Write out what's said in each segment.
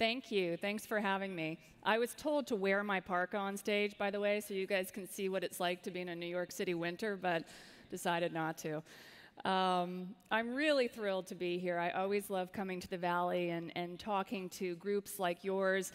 Thank you. Thanks for having me. I was told to wear my parka on stage, by the way, so you guys can see what it's like to be in a New York City winter, but decided not to. I'm really thrilled to be here. I always love coming to the Valley and talking to groups like yours,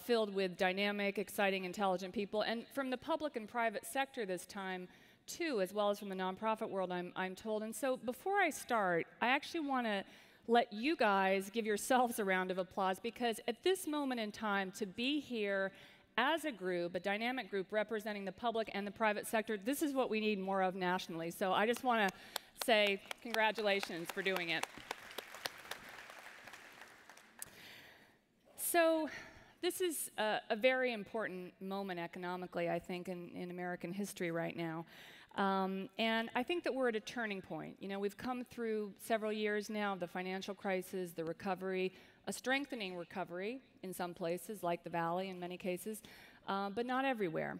filled with dynamic, exciting, intelligent people, and from the public and private sector this time, too, as well as from the nonprofit world, I'm told. And so before I start, I actually want to let you guys give yourselves a round of applause, because at this moment in time, to be here as a group, a dynamic group representing the public and the private sector, this is what we need more of nationally. So I just want to say congratulations for doing it. So this is a very important moment economically, I think, in American history right now. And I think that we're at a turning point. You know, we've come through several years now of the financial crisis, the recovery, a strengthening recovery in some places, like the Valley in many cases, but not everywhere.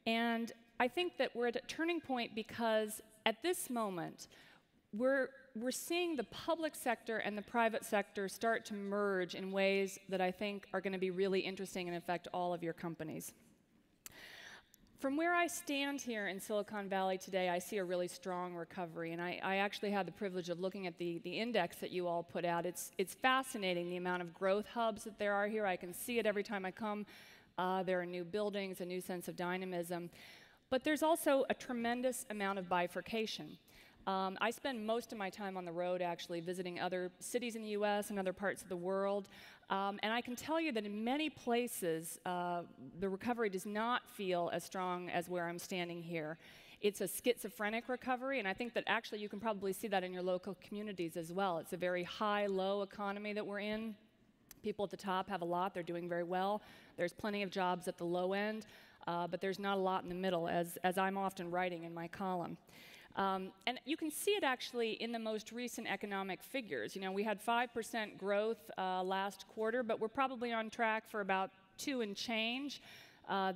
And I think that we're at a turning point because at this moment, we're seeing the public sector and the private sector start to merge in ways that I think are going to be really interesting and affect all of your companies. From where I stand here in Silicon Valley today, I see a really strong recovery, and I actually had the privilege of looking at the index that you all put out. It's fascinating, the amount of growth hubs that there are here. I can see it every time I come. There are new buildings, a new sense of dynamism. But there's also a tremendous amount of bifurcation. I spend most of my time on the road, actually, visiting other cities in the US and other parts of the world. And I can tell you that in many places, the recovery does not feel as strong as where I'm standing here. It's a schizophrenic recovery, and I think that actually you can probably see that in your local communities as well. It's a very high-low economy that we're in. People at the top have a lot. They're doing very well. There's plenty of jobs at the low end, but there's not a lot in the middle, as I'm often writing in my column. And you can see it actually in the most recent economic figures. You know, we had 5% growth last quarter, but we're probably on track for about 2 and change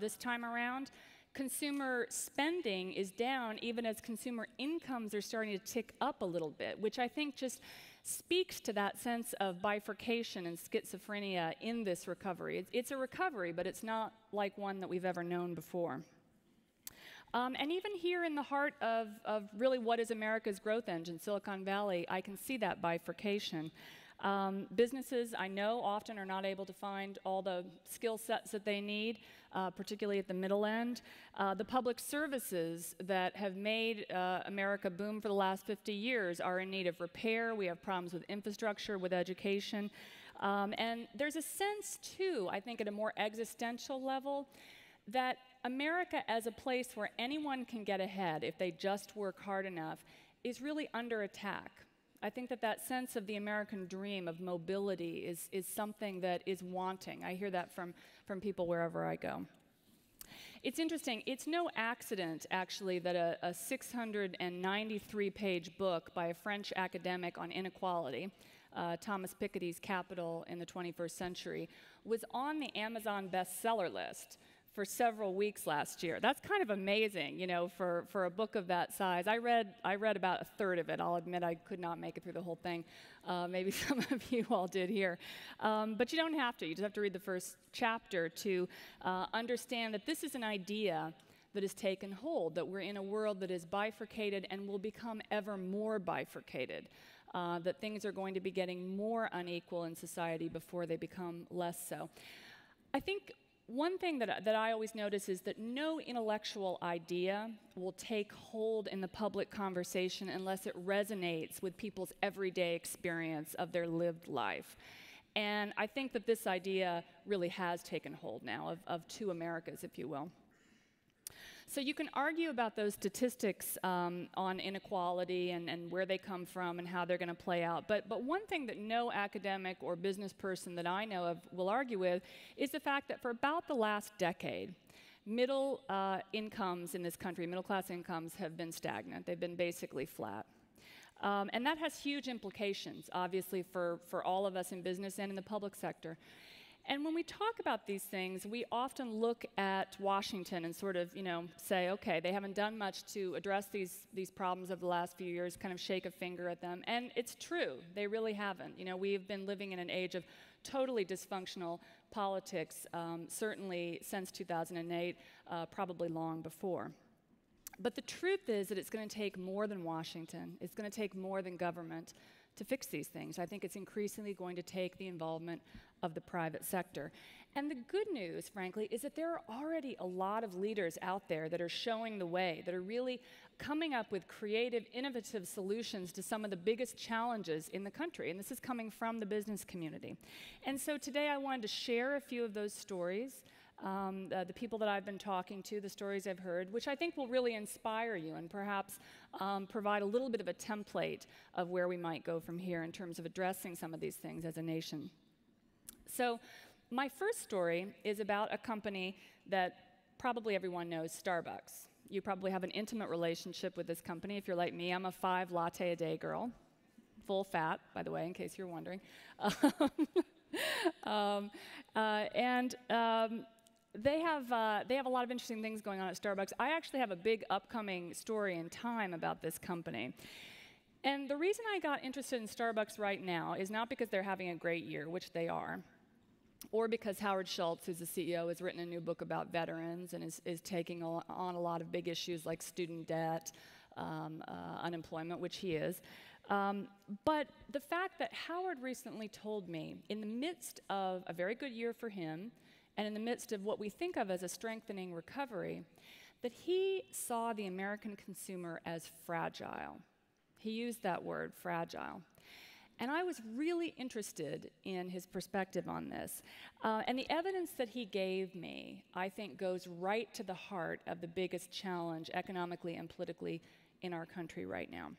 this time around. Consumer spending is down even as consumer incomes are starting to tick up a little bit, which I think just speaks to that sense of bifurcation and schizophrenia in this recovery. It's a recovery, but it's not like one that we've ever known before. And even here in the heart of really what is America's growth engine, Silicon Valley, I can see that bifurcation. Businesses, I know, often are not able to find all the skill sets that they need, particularly at the middle end. The public services that have made America boom for the last 50 years are in need of repair. We have problems with infrastructure, with education. And there's a sense, too, I think at a more existential level, that America as a place where anyone can get ahead if they just work hard enough is really under attack. I think that that sense of the American dream of mobility is something that is wanting. I hear that from people wherever I go. It's interesting. It's no accident, actually, that a 693-page book by a French academic on inequality, Thomas Piketty's Capital in the 21st Century, was on the Amazon bestseller list for several weeks last year. That's kind of amazing, you know, for a book of that size. I read about a third of it. I'll admit I could not make it through the whole thing. Maybe some of you all did here. But you don't have to. You just have to read the first chapter to understand that this is an idea that has taken hold, that we're in a world that is bifurcated and will become ever more bifurcated, that things are going to be getting more unequal in society before they become less so. I think one thing that I always notice is that no intellectual idea will take hold in the public conversation unless it resonates with people's everyday experience of their lived life. And I think that this idea really has taken hold now of two Americas, if you will. So you can argue about those statistics on inequality and where they come from and how they're going to play out. But one thing that no academic or business person that I know of will argue with is the fact that for about the last decade, middle incomes in this country, middle-class incomes, have been stagnant. They've been basically flat. And that has huge implications, obviously, for all of us in business and in the public sector. And when we talk about these things, we often look at Washington and sort of, say, okay, they haven't done much to address these problems over the last few years, kind of shake a finger at them. And it's true, they really haven't. We've been living in an age of totally dysfunctional politics, certainly since 2008, probably long before. But the truth is that it's going to take more than Washington. It's going to take more than government to fix these things. I think it's increasingly going to take the involvement of the private sector. And the good news, frankly, is that there are already a lot of leaders out there that are showing the way, that are really coming up with creative, innovative solutions to some of the biggest challenges in the country. And this is coming from the business community. And so today I wanted to share a few of those stories, the people that I've been talking to, the stories I've heard, which I think will really inspire you and perhaps provide a little bit of a template of where we might go from here in terms of addressing some of these things as a nation. So my first story is about a company that probably everyone knows, Starbucks. You probably have an intimate relationship with this company. If you're like me, I'm a 5 latte a day girl. Full fat, by the way, in case you're wondering. They have a lot of interesting things going on at Starbucks. I actually have a big upcoming story in Time about this company. And the reason I got interested in Starbucks right now is not because they're having a great year, which they are, or because Howard Schultz, who's the CEO, has written a new book about veterans and is taking on a lot of big issues like student debt, unemployment, which he is. But the fact that Howard recently told me, in the midst of a very good year for him, and in the midst of what we think of as a strengthening recovery, that he saw the American consumer as fragile. He used that word, fragile. And I was really interested in his perspective on this. And the evidence that he gave me, I think, goes right to the heart of the biggest challenge economically and politically in our country right now.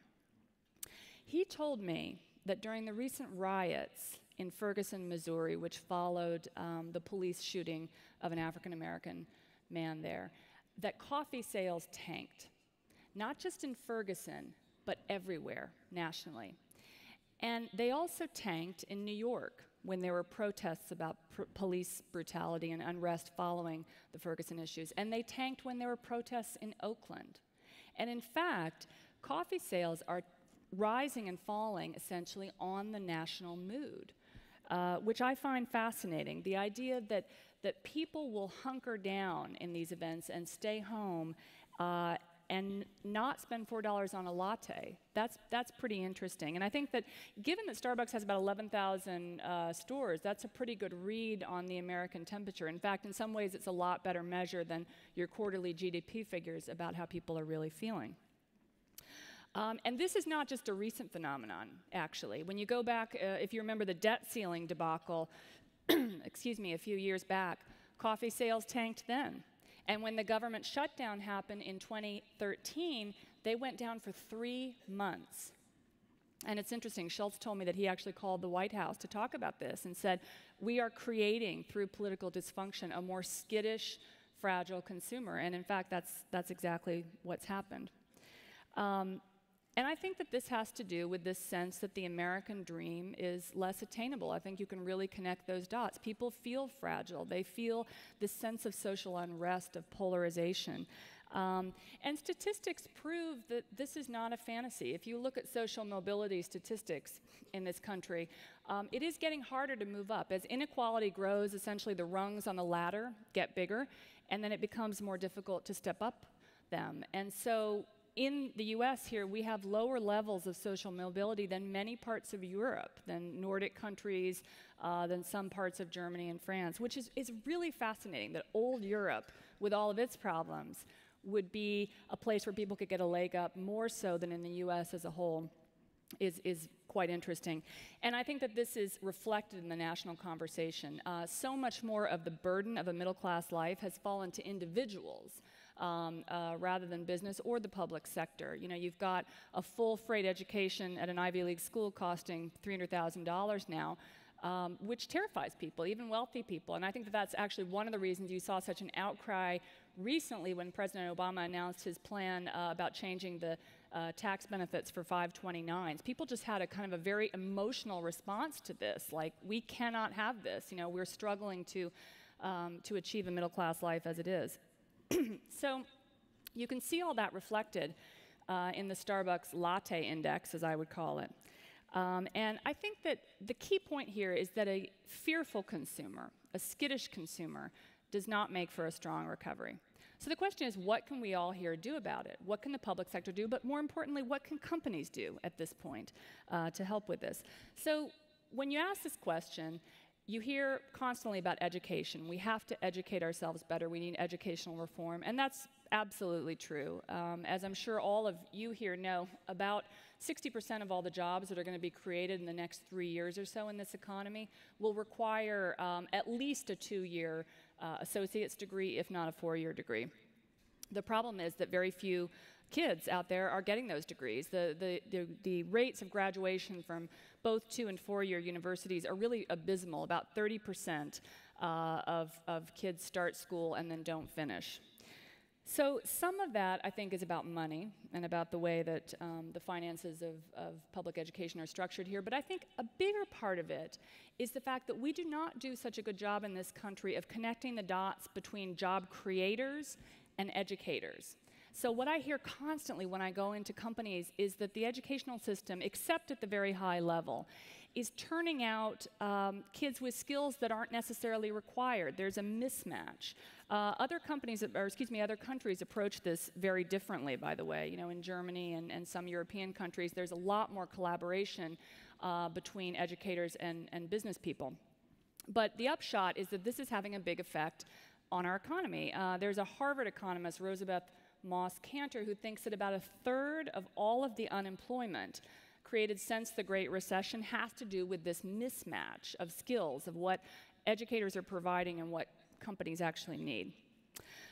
He told me that during the recent riots in Ferguson, Missouri, which followed the police shooting of an African-American man there, that coffee sales tanked, not just in Ferguson, but everywhere nationally. And they also tanked in New York when there were protests about police brutality and unrest following the Ferguson issues. And they tanked when there were protests in Oakland. And in fact, coffee sales are rising and falling essentially on the national mood, which I find fascinating. The idea that people will hunker down in these events and stay home and not spend $4 on a latte. That's pretty interesting. And I think that given that Starbucks has about 11,000 stores, that's a pretty good read on the American temperature. In fact, in some ways, it's a lot better measure than your quarterly GDP figures about how people are really feeling. And this is not just a recent phenomenon, actually. When you go back, if you remember the debt ceiling debacle, excuse me, a few years back, coffee sales tanked then. And when the government shutdown happened in 2013, they went down for 3 months. And it's interesting, Schultz told me that he actually called the White House to talk about this and said, we are creating, through political dysfunction, a more skittish, fragile consumer. And in fact, that's exactly what's happened. And I think that this has to do with this sense that the American dream is less attainable. I think you can really connect those dots. People feel fragile. They feel this sense of social unrest, of polarization. And statistics prove that this is not a fantasy. If you look at social mobility statistics in this country, it is getting harder to move up. As inequality grows, essentially the rungs on the ladder get bigger, and then it becomes more difficult to step up them. And so in the US here, we have lower levels of social mobility than many parts of Europe, than Nordic countries, than some parts of Germany and France, which is really fascinating that old Europe, with all of its problems, would be a place where people could get a leg up more so than in the US as a whole is quite interesting. And I think that this is reflected in the national conversation. So much more of the burden of a middle-class life has fallen to individuals rather than business or the public sector. You know, you've got a full freight education at an Ivy League school costing $300,000 now, which terrifies people, even wealthy people. And I think that that's actually one of the reasons you saw such an outcry recently when President Obama announced his plan about changing the tax benefits for 529s. People just had a kind of a very emotional response to this, like, we cannot have this. You know, we're struggling to achieve a middle-class life as it is. So you can see all that reflected in the Starbucks latte index, as I would call it. And I think that the key point here is that a fearful consumer, a skittish consumer, does not make for a strong recovery. So the question is, what can we all here do about it? What can the public sector do? But more importantly, what can companies do at this point to help with this? So when you ask this question, you hear constantly about education. We have to educate ourselves better. We need educational reform. And that's absolutely true. As I'm sure all of you here know, about 60% of all the jobs that are going to be created in the next 3 years or so in this economy will require at least a 2-year associate's degree, if not a 4-year degree. The problem is that very few kids out there are getting those degrees. The rates of graduation from both 2- and 4-year universities are really abysmal. About 30% of kids start school and then don't finish. So some of that, I think, is about money and about the way that the finances of public education are structured here. But I think a bigger part of it is the fact that we do not do such a good job in this country of connecting the dots between job creators and educators. So what I hear constantly when I go into companies is that the educational system, except at the very high level, is turning out kids with skills that aren't necessarily required. There's a mismatch. Other countries approach this very differently, by the way. You know, in Germany and some European countries, there's a lot more collaboration between educators and business people. But the upshot is that this is having a big effect on our economy. There's a Harvard economist, Rosabeth Moss-Kanter, who thinks that about 1/3 of all of the unemployment created since the Great Recession has to do with this mismatch of skills, of what educators are providing and what companies actually need.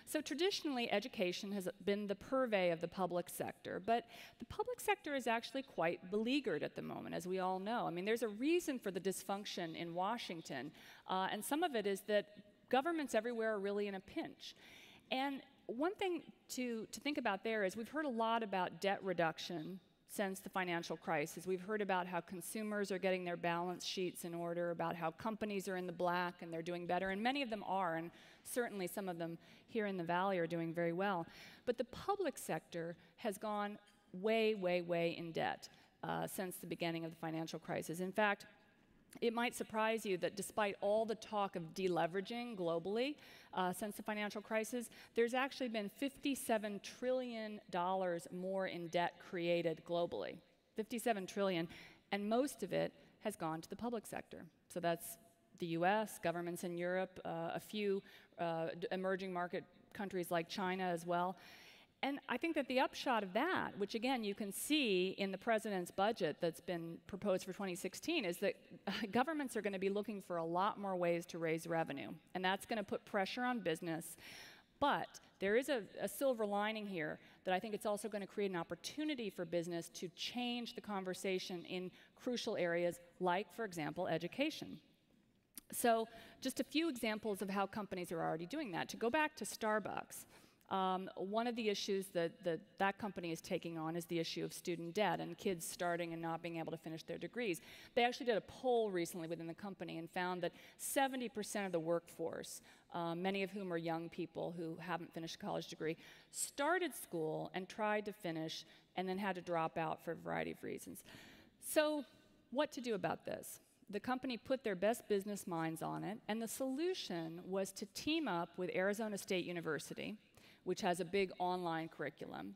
So traditionally, education has been the purvey of the public sector, but the public sector is actually quite beleaguered at the moment, as we all know. I mean, there's a reason for the dysfunction in Washington, and some of it is that governments everywhere are really in a pinch. And one thing to think about there is we've heard a lot about debt reduction since the financial crisis. We've heard about how consumers are getting their balance sheets in order, about how companies are in the black and they're doing better, and many of them are, and certainly some of them here in the Valley are doing very well. But the public sector has gone way, way, way in debt since the beginning of the financial crisis. In fact, it might surprise you that despite all the talk of deleveraging globally since the financial crisis, there's actually been $57 trillion more in debt created globally. $57 trillion, and most of it has gone to the public sector. So that's the US, governments in Europe, a few emerging market countries like China as well. And I think that the upshot of that, which again you can see in the president's budget that's been proposed for 2016, is that governments are going to be looking for a lot more ways to raise revenue. And that's going to put pressure on business. But there is a silver lining here that I think it's also going to create an opportunity for business to change the conversation in crucial areas like, for example, education. So just a few examples of how companies are already doing that. To go back to Starbucks, one of the issues that company is taking on is the issue of student debt and kids starting and not being able to finish their degrees. They actually did a poll recently within the company and found that 70% of the workforce, many of whom are young people who haven't finished a college degree, started school and tried to finish and then had to drop out for a variety of reasons. So what to do about this? The company put their best business minds on it, and the solution was to team up with Arizona State University, which has a big online curriculum.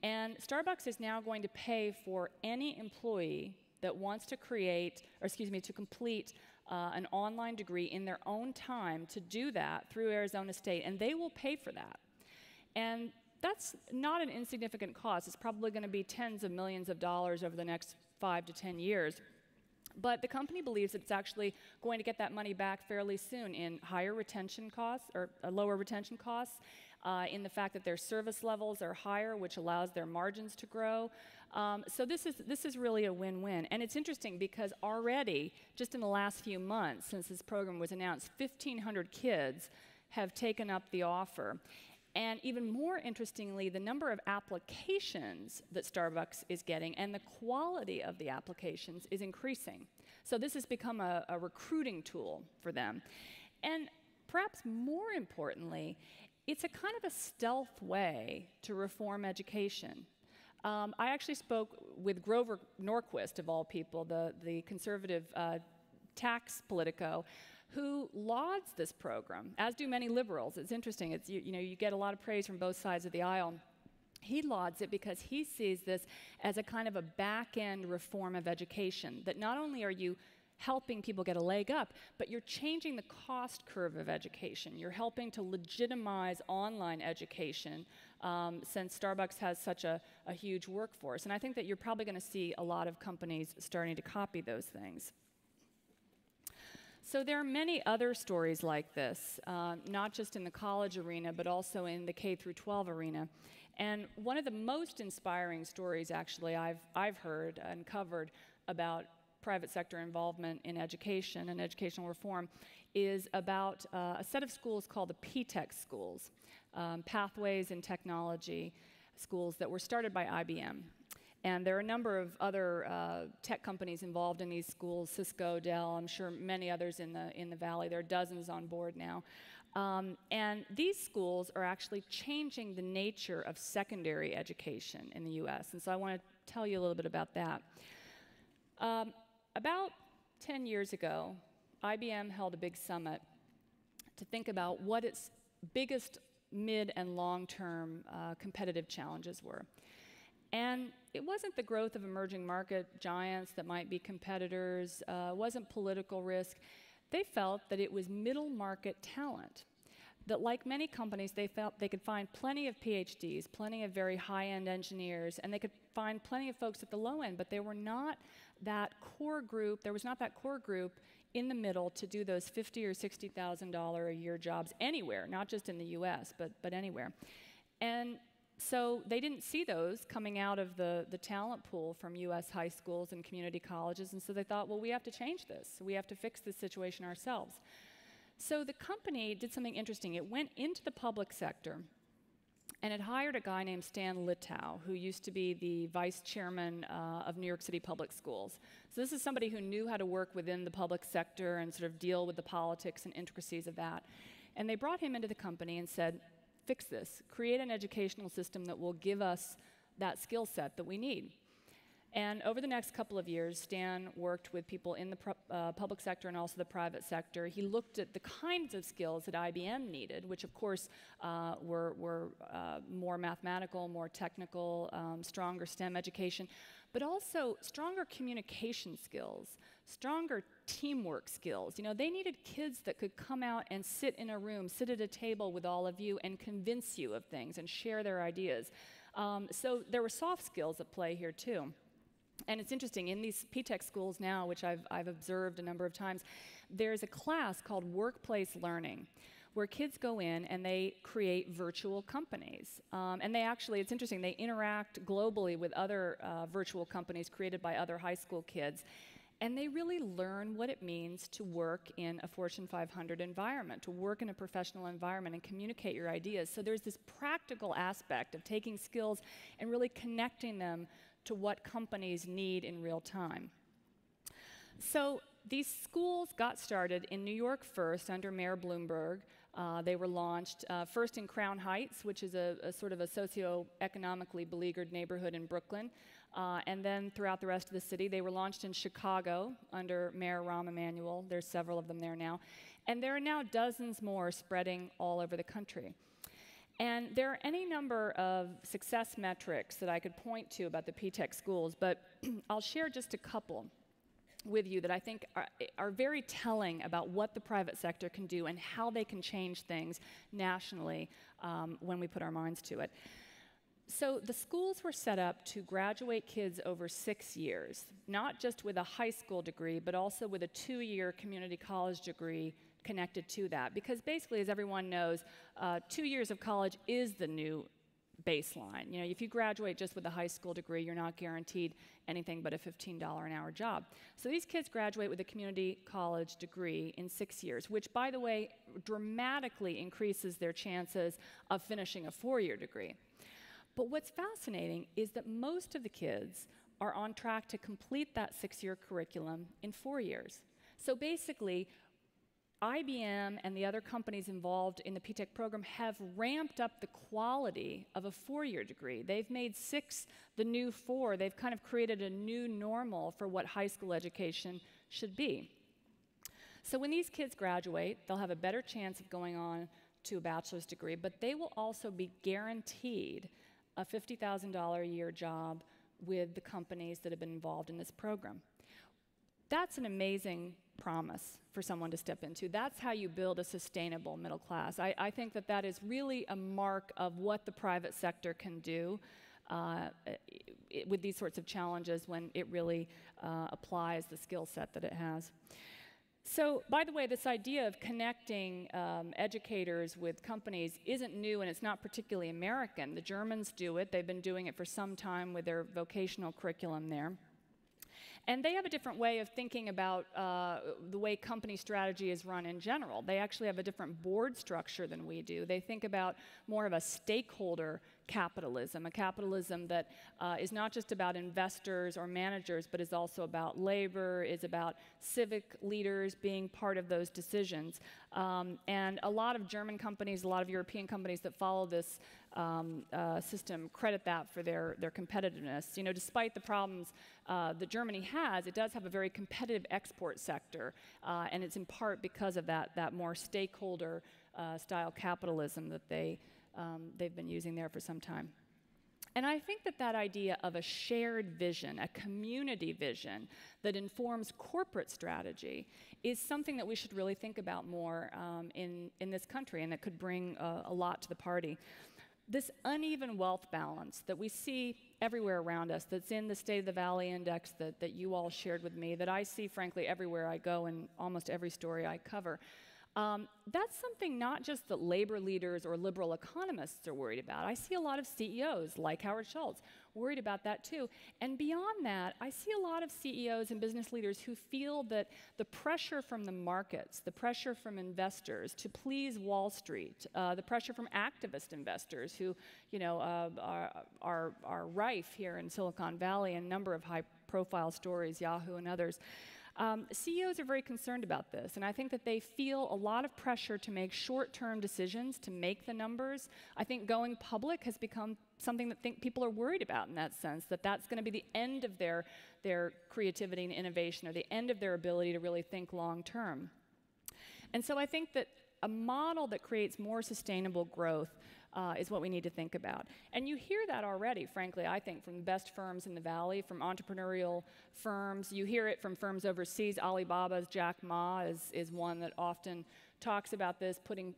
And Starbucks is now going to pay for any employee that wants to complete an online degree in their own time to do that through Arizona State, and they will pay for that. And that's not an insignificant cost. It's probably going to be tens of millions of dollars over the next 5 to 10 years. But the company believes that it's actually going to get that money back fairly soon in higher retention costs, or lower retention costs, in the fact that their service levels are higher, which allows their margins to grow. So this is really a win-win. And it's interesting because already, just in the last few months since this program was announced, 1,500 kids have taken up the offer. And even more interestingly, the number of applications that Starbucks is getting and the quality of the applications is increasing. So this has become a recruiting tool for them. And perhaps more importantly, it's a kind of a stealth way to reform education. I actually spoke with Grover Norquist, of all people, the conservative tax politico, who lauds this program, as do many liberals. It's interesting. It's, you get a lot of praise from both sides of the aisle. He lauds it because he sees this as a kind of a back-end reform of education, that not only are you helping people get a leg up, but you're changing the cost curve of education. You're helping to legitimize online education since Starbucks has such a huge workforce. And I think that you're probably going to see a lot of companies starting to copy those things. So there are many other stories like this, not just in the college arena, but also in the K through 12 arena. And one of the most inspiring stories, actually, I've heard and covered about private sector involvement in education and educational reform is about a set of schools called the P-Tech schools, Pathways in Technology schools that were started by IBM. And there are a number of other tech companies involved in these schools, Cisco, Dell, I'm sure many others in the Valley. There are dozens on board now. And these schools are actually changing the nature of secondary education in the US. And so I want to tell you a little bit about that. About 10 years ago, IBM held a big summit to think about what its biggest mid and long-term competitive challenges were. And it wasn't the growth of emerging market giants that might be competitors, wasn't political risk. They felt that it was middle market talent. That like many companies, they felt they could find plenty of PhDs, plenty of very high-end engineers, and they could find plenty of folks at the low end, but they were not that core group, there was not that core group in the middle to do those $50,000 or $60,000 a year jobs anywhere, not just in the US, but anywhere. And so they didn't see those coming out of the talent pool from US high schools and community colleges, and so they thought, well, we have to change this. We have to fix this situation ourselves. So the company did something interesting. It went into the public sector, and it hired a guy named Stan Litow, who used to be the vice chairman of New York City Public Schools. So this is somebody who knew how to work within the public sector and sort of deal with the politics and intricacies of that. And they brought him into the company and said, fix this, create an educational system that will give us that skill set that we need. And over the next couple of years, Stan worked with people in the public sector and also the private sector. He looked at the kinds of skills that IBM needed, which of course were more mathematical, more technical, stronger STEM education, but also stronger communication skills, stronger teamwork skills. You know, they needed kids that could come out and sit in a room, sit at a table with all of you and convince you of things and share their ideas. So there were soft skills at play here too. And it's interesting, in these P-Tech schools now, which I've observed a number of times, there's a class called workplace learning, where kids go in and they create virtual companies. And they actually, it's interesting, they interact globally with other virtual companies created by other high school kids. And they really learn what it means to work in a Fortune 500 environment, to work in a professional environment and communicate your ideas. So there's this practical aspect of taking skills and really connecting them to what companies need in real time. So these schools got started in New York first under Mayor Bloomberg. They were launched first in Crown Heights, which is a sort of a socioeconomically beleaguered neighborhood in Brooklyn. And then throughout the rest of the city, they were launched in Chicago under Mayor Rahm Emanuel. There's several of them there now. And there are now dozens more spreading all over the country. And there are any number of success metrics that I could point to about the P-Tech schools, but I'll share just a couple with you that I think are very telling about what the private sector can do and how they can change things nationally when we put our minds to it. So the schools were set up to graduate kids over 6 years, not just with a high school degree, but also with a 2-year community college degree connected to that. Because basically, as everyone knows, 2 years of college is the new baseline. You know, if you graduate just with a high school degree, you're not guaranteed anything but a $15 an hour job. So these kids graduate with a community college degree in 6 years, which, by the way, dramatically increases their chances of finishing a 4-year degree. But what's fascinating is that most of the kids are on track to complete that 6-year curriculum in 4 years. So basically, IBM and the other companies involved in the P-TECH program have ramped up the quality of a 4-year degree. They've made 6 the new 4. They've kind of created a new normal for what high school education should be. So when these kids graduate, they'll have a better chance of going on to a bachelor's degree, but they will also be guaranteed a $50,000 a year job with the companies that have been involved in this program. That's an amazing promise for someone to step into. That's how you build a sustainable middle class. I think that that is really a mark of what the private sector can do with these sorts of challenges when it really applies the skill set that it has. So, by the way, this idea of connecting educators with companies isn't new, and it's not particularly American. The Germans do it. They've been doing it for some time with their vocational curriculum there. And they have a different way of thinking about the way company strategy is run in general. They actually have a different board structure than we do. They think about more of a stakeholder capitalism, a capitalism that is not just about investors or managers, but is also about labor, is about civic leaders being part of those decisions. And a lot of German companies, a lot of European companies that follow this system credit that for their competitiveness. You know, despite the problems that Germany has, it does have a very competitive export sector, and it's in part because of that more stakeholder style capitalism that they've been using there for some time. And I think that idea of a shared vision, a community vision that informs corporate strategy is something that we should really think about more in this country, and that could bring a lot to the party. This uneven wealth balance that we see everywhere around us, that's in the State of the Valley Index that you all shared with me, that I see, frankly, everywhere I go in almost every story I cover, that's something not just that labor leaders or liberal economists are worried about. I see a lot of CEOs, like Howard Schultz, worried about that too. And beyond that, I see a lot of CEOs and business leaders who feel that the pressure from the markets, the pressure from investors to please Wall Street, the pressure from activist investors who, you know, are rife here in Silicon Valley, and a number of high-profile stories, Yahoo and others. CEOs are very concerned about this, and I think that they feel a lot of pressure to make short-term decisions, to make the numbers. I think going public has become something that people are worried about in that sense, that that's going to be the end of their creativity and innovation, or the end of their ability to really think long-term. And so I think that a model that creates more sustainable growth is what we need to think about. And you hear that already, frankly, I think, from the best firms in the Valley, from entrepreneurial firms. You hear it from firms overseas. Alibaba's Jack Ma is one that often talks about this, putting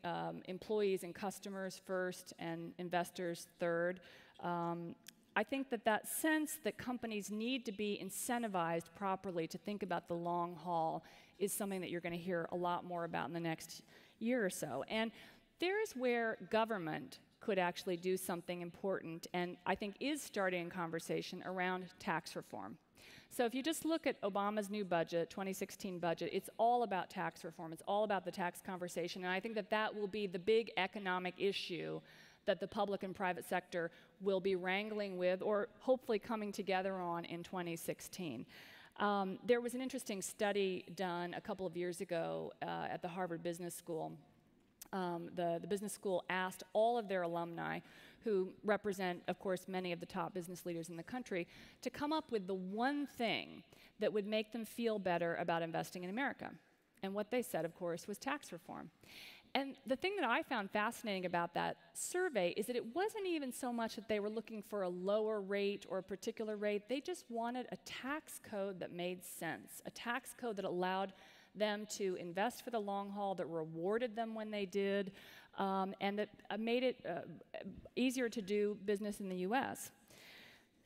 employees and customers first and investors third. I think that sense that companies need to be incentivized properly to think about the long haul is something that you're going to hear a lot more about in the next year or so. And there's where government could actually do something important, and I think is starting a conversation around tax reform. So if you just look at Obama's new budget, 2016 budget, it's all about tax reform. It's all about the tax conversation, and I think that will be the big economic issue that the public and private sector will be wrangling with, or hopefully coming together on in 2016. There was an interesting study done a couple of years ago at the Harvard Business School. The business school asked all of their alumni, who represent, of course, many of the top business leaders in the country, to come up with the one thing that would make them feel better about investing in America. And what they said, of course, was tax reform. And the thing that I found fascinating about that survey is that it wasn't even so much that they were looking for a lower rate or a particular rate. They just wanted a tax code that made sense, a tax code that allowed them to invest for the long haul, that rewarded them when they did, and that made it easier to do business in the US.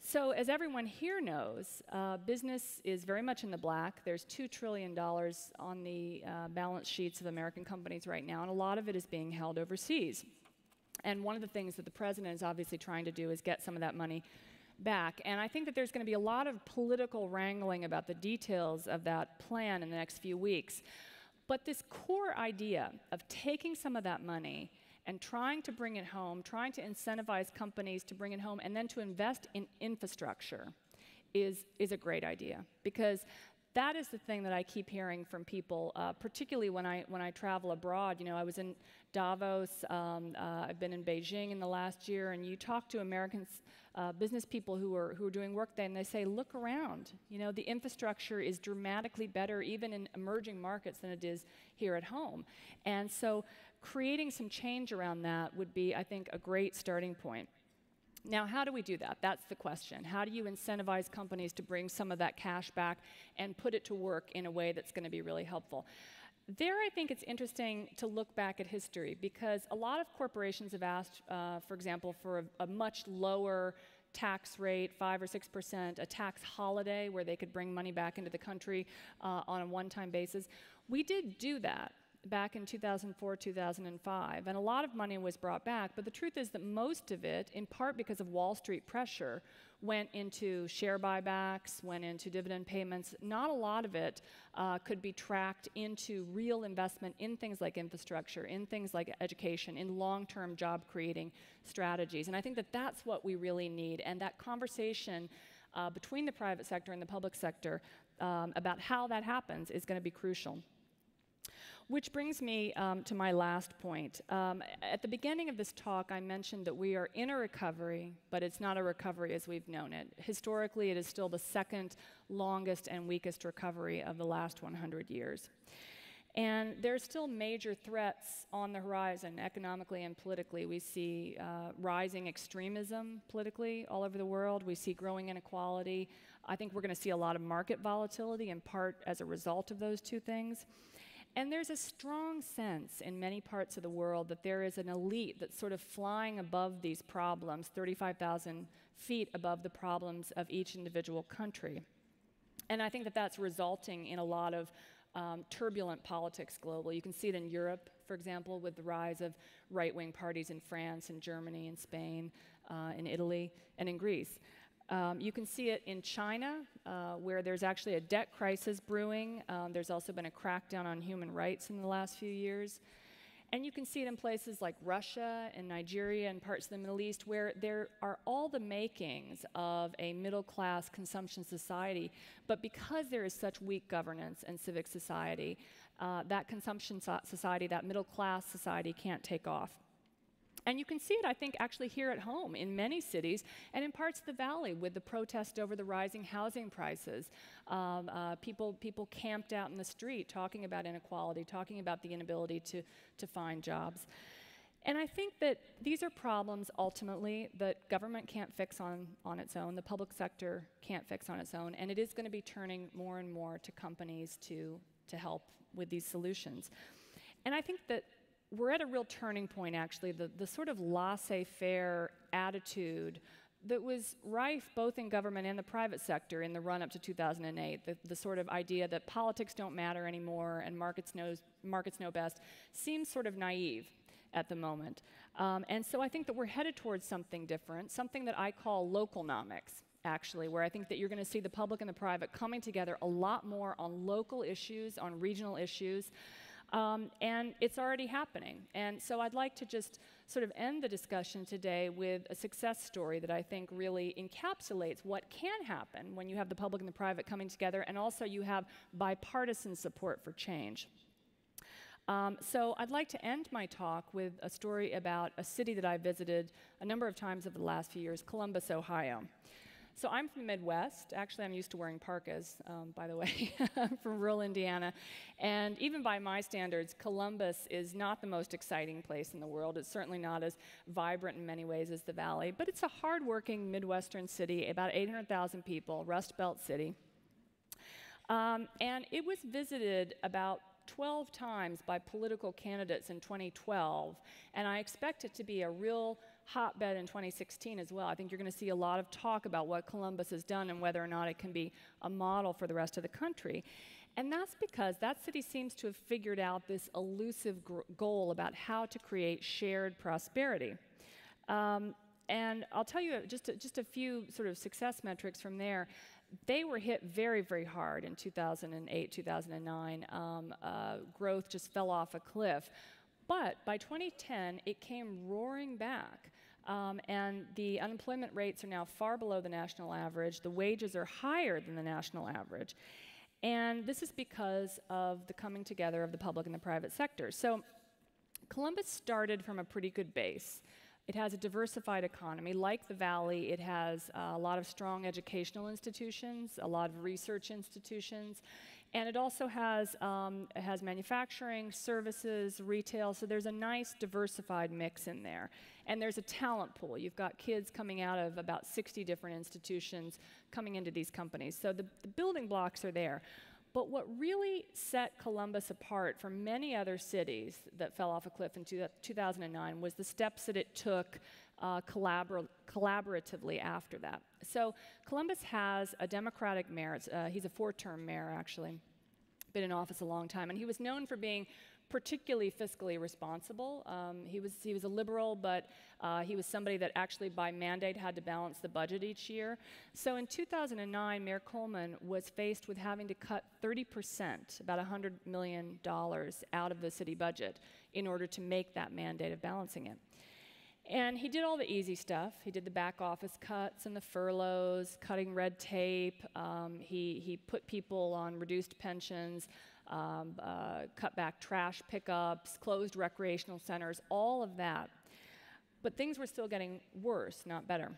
So as everyone here knows, business is very much in the black. There's $2 trillion on the balance sheets of American companies right now, and a lot of it is being held overseas. And one of the things that the president is obviously trying to do is get some of that money back. And I think that there's going to be a lot of political wrangling about the details of that plan in the next few weeks. But this core idea of taking some of that money and trying to bring it home, trying to incentivize companies to bring it home, and then to invest in infrastructure is a great idea. Because that is the thing that I keep hearing from people, particularly when I travel abroad. You know, I was in Davos, I've been in Beijing in the last year, and you talk to American business people who are doing work there, and they say, look around. You know, the infrastructure is dramatically better even in emerging markets than it is here at home. And so creating some change around that would be, I think, a great starting point. Now, how do we do that? That's the question. How do you incentivize companies to bring some of that cash back and put it to work in a way that's going to be really helpful? There, I think it's interesting to look back at history, because a lot of corporations have asked, for example, for a much lower tax rate, 5 or 6%, a tax holiday where they could bring money back into the country on a one-time basis. We did do that back in 2004, 2005, and a lot of money was brought back, but the truth is that most of it, in part because of Wall Street pressure, went into share buybacks, went into dividend payments. Not a lot of it could be tracked into real investment in things like infrastructure, in things like education, in long-term job-creating strategies, and I think that that's what we really need, and that conversation between the private sector and the public sector about how that happens is going to be crucial. Which brings me to my last point. At the beginning of this talk, I mentioned that we are in a recovery, but it's not a recovery as we've known it. Historically, it is still the second longest and weakest recovery of the last 100 years. And there's still major threats on the horizon, economically and politically. We see rising extremism politically all over the world. We see growing inequality. I think we're going to see a lot of market volatility, in part as a result of those two things. And there's a strong sense in many parts of the world that there is an elite that's sort of flying above these problems, 35,000 feet above the problems of each individual country. And I think that that's resulting in a lot of turbulent politics globally. You can see it in Europe, for example, with the rise of right-wing parties in France and Germany and Spain, in Italy, and in Greece. You can see it in China, where there's actually a debt crisis brewing. There's also been a crackdown on human rights in the last few years. And you can see it in places like Russia and Nigeria and parts of the Middle East, where there are all the makings of a middle-class consumption society. But because there is such weak governance and civic society, that consumption society, that middle-class society can't take off. And you can see it, I think, actually here at home in many cities and in parts of the valley with the protest over the rising housing prices. People camped out in the street talking about inequality, talking about the inability to find jobs. And I think that these are problems, ultimately, that government can't fix on its own, the public sector can't fix on its own, and it is going to be turning more and more to companies to help with these solutions. And I think that we're at a real turning point, actually. The sort of laissez-faire attitude that was rife both in government and the private sector in the run-up to 2008, the sort of idea that politics don't matter anymore and markets know best, seems sort of naive at the moment. And so I think that we're headed towards something different, something that I call localnomics, actually, where I think that you're going to see the public and the private coming together a lot more on local issues, on regional issues. And it's already happening. And so I'd like to just sort of end the discussion today with a success story that I think really encapsulates what can happen when you have the public and the private coming together, and also you have bipartisan support for change. So I'd like to end my talk with a story about a city that I visited a number of times over the last few years, Columbus, Ohio. So I'm from the Midwest. Actually, I'm used to wearing parkas, by the way. I'm from rural Indiana. And even by my standards, Columbus is not the most exciting place in the world. It's certainly not as vibrant in many ways as the Valley. But it's a hardworking Midwestern city, about 800,000 people, Rust Belt city. And it was visited about 12 times by political candidates in 2012. And I expect it to be a real hotbed in 2016 as well. I think you're going to see a lot of talk about what Columbus has done and whether or not it can be a model for the rest of the country. And that's because that city seems to have figured out this elusive goal about how to create shared prosperity. And I'll tell you just a few sort of success metrics from there. They were hit very, very hard in 2008, 2009. Growth just fell off a cliff. But by 2010, it came roaring back. And the unemployment rates are now far below the national average. The wages are higher than the national average. And this is because of the coming together of the public and the private sector. So Columbus started from a pretty good base. It has a diversified economy. Like the Valley, it has a lot of strong educational institutions, a lot of research institutions, and it also has manufacturing, services, retail, so there's a nice diversified mix in there. And there's a talent pool. You've got kids coming out of about 60 different institutions coming into these companies. So the building blocks are there. But what really set Columbus apart from many other cities that fell off a cliff in 2009 was the steps that it took collaboratively after that. So Columbus has a Democratic mayor. He's a 4-term mayor, actually, been in office a long time, and he was known for being particularly fiscally responsible. He was a liberal, but he was somebody that actually by mandate had to balance the budget each year. So in 2009, Mayor Coleman was faced with having to cut 30%, about $100 million, out of the city budget in order to make that mandate of balancing it. And he did all the easy stuff. He did the back office cuts and the furloughs, cutting red tape. He put people on reduced pensions, cut back trash pickups, closed recreational centers, all of that. But things were still getting worse, not better.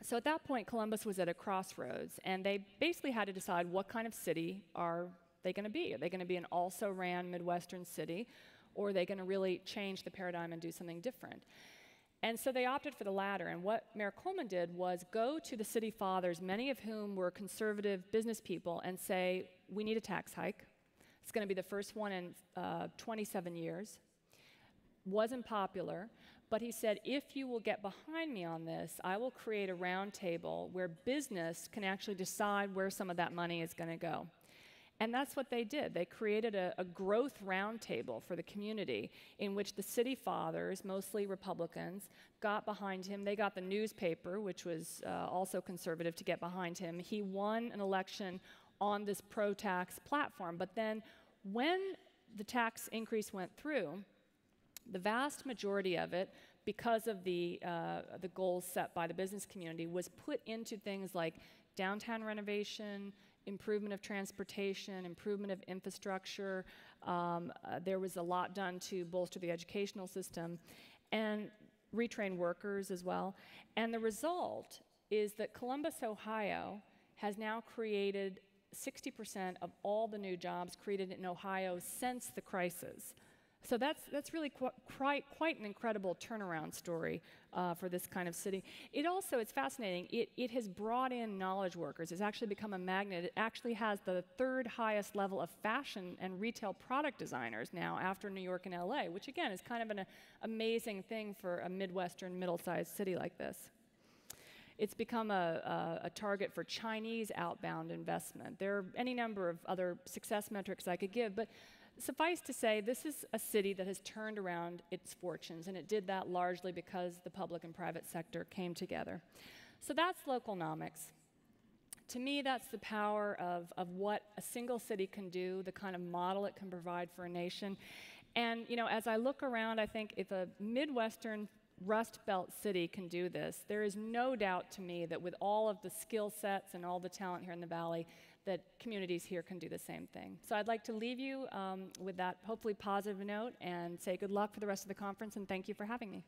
So at that point, Columbus was at a crossroads, and they basically had to decide what kind of city are they going to be. Are they going to be an also-ran Midwestern city, or are they going to really change the paradigm and do something different? And so they opted for the latter, and what Mayor Coleman did was go to the city fathers, many of whom were conservative business people, and say, we need a tax hike. It's going to be the first one in 27 years. Wasn't popular, but he said, if you will get behind me on this, I will create a round table where business can actually decide where some of that money is going to go. And that's what they did. They created a growth roundtable for the community in which the city fathers, mostly Republicans, got behind him. They got the newspaper, which was also conservative, to get behind him. He won an election on this pro-tax platform. But then when the tax increase went through, the vast majority of it, because of the goals set by the business community, was put into things like downtown renovation, improvement of transportation, improvement of infrastructure. There was a lot done to bolster the educational system and retrain workers as well. And the result is that Columbus, Ohio, has now created 60% of all the new jobs created in Ohio since the crisis. So that's really quite an incredible turnaround story for this kind of city. It's fascinating. It has brought in knowledge workers. It's actually become a magnet. It actually has the 3rd highest level of fashion and retail product designers now after New York and LA, which again is kind of an amazing thing for a Midwestern middle-sized city like this. It's become a target for Chinese outbound investment. There are any number of other success metrics I could give, but suffice to say, this is a city that has turned around its fortunes, and it did that largely because the public and private sector came together. So that's local-nomics. To me, that's the power of what a single city can do, the kind of model it can provide for a nation. And as I look around, I think if a Midwestern Rust Belt city can do this, there is no doubt to me that with all of the skill sets and all the talent here in the Valley, that communities here can do the same thing. So I'd like to leave you with that hopefully positive note and say good luck for the rest of the conference, and thank you for having me.